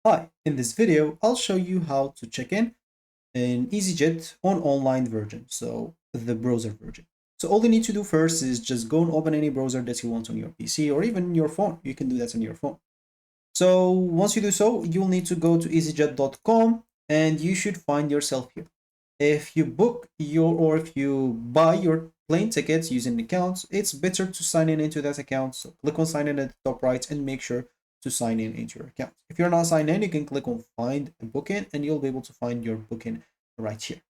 Hi, in this video, I'll show you how to check in EasyJet on online version, so the browser version. So all you need to do first is just go and open any browser that you want on your PC or even your phone. You can do that on your phone. So once you do so, you'll need to go to easyjet.com and you should find yourself here. If you book your or if you buy your plane tickets using accounts, it's better to sign in into that account. So click on sign in at the top right and make sure to sign in into your account. If you're not signed in, you can click on find a booking and you'll be able to find your booking right here.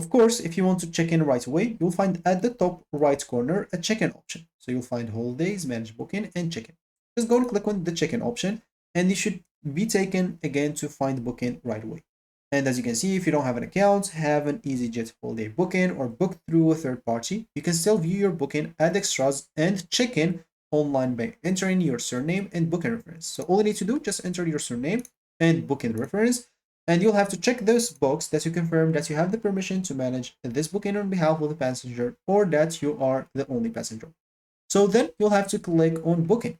Of course, if you want to check in right away, you'll find at the top right corner a check-in option. So you'll find holidays, manage booking, and check-in. Just go and click on the check-in option and you should be taken again to find booking right away. And as you can see, if you don't have an account, have an EasyJet holiday booking or book through a third party, you can still view your booking, add extras, and check in online by entering your surname and booking reference. So all you need to do, just enter your surname and booking reference, and you'll have to check this box that you confirm that you have the permission to manage this booking on behalf of the passenger or that you are the only passenger. So then you'll have to click on booking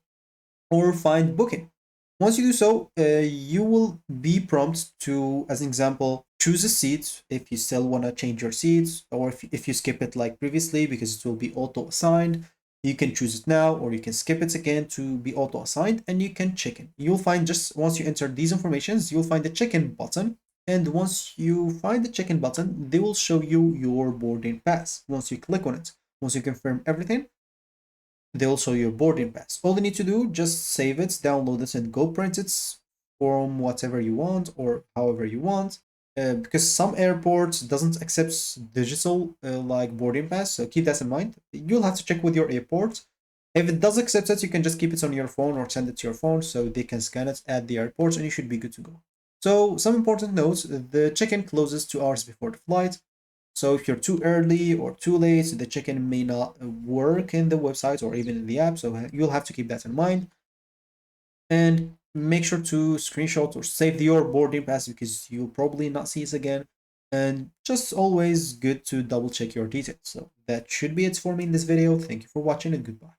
or find booking. Once you do so, you will be prompted to, as an example, choose a seat if you still want to change your seats, or if you skip it like previously because it will be auto assigned. You can choose it now, or you can skip it again to be auto assigned, and you can check in. You'll find just once you enter these informations, you'll find the check-in button. And once you find the check-in button, they will show you your boarding pass. Once you click on it, once you confirm everything, they'll show you a boarding pass. All you need to do, just save it, download it, and go print it from whatever you want or however you want. Because some airports doesn't accept digital like boarding pass, so keep that in mind. You'll have to check with your airport. If it does accept it, you can just keep it on your phone or send it to your phone so they can scan it at the airport and you should be good to go. So some important notes, the check-in closes 2 hours before the flight. So if you're too early or too late, the check-in may not work in the website or even in the app. So you'll have to keep that in mind. And make sure to screenshot or save your boarding pass because you'll probably not see it again. And just always good to double check your details. So that should be it for me in this video. Thank you for watching and goodbye.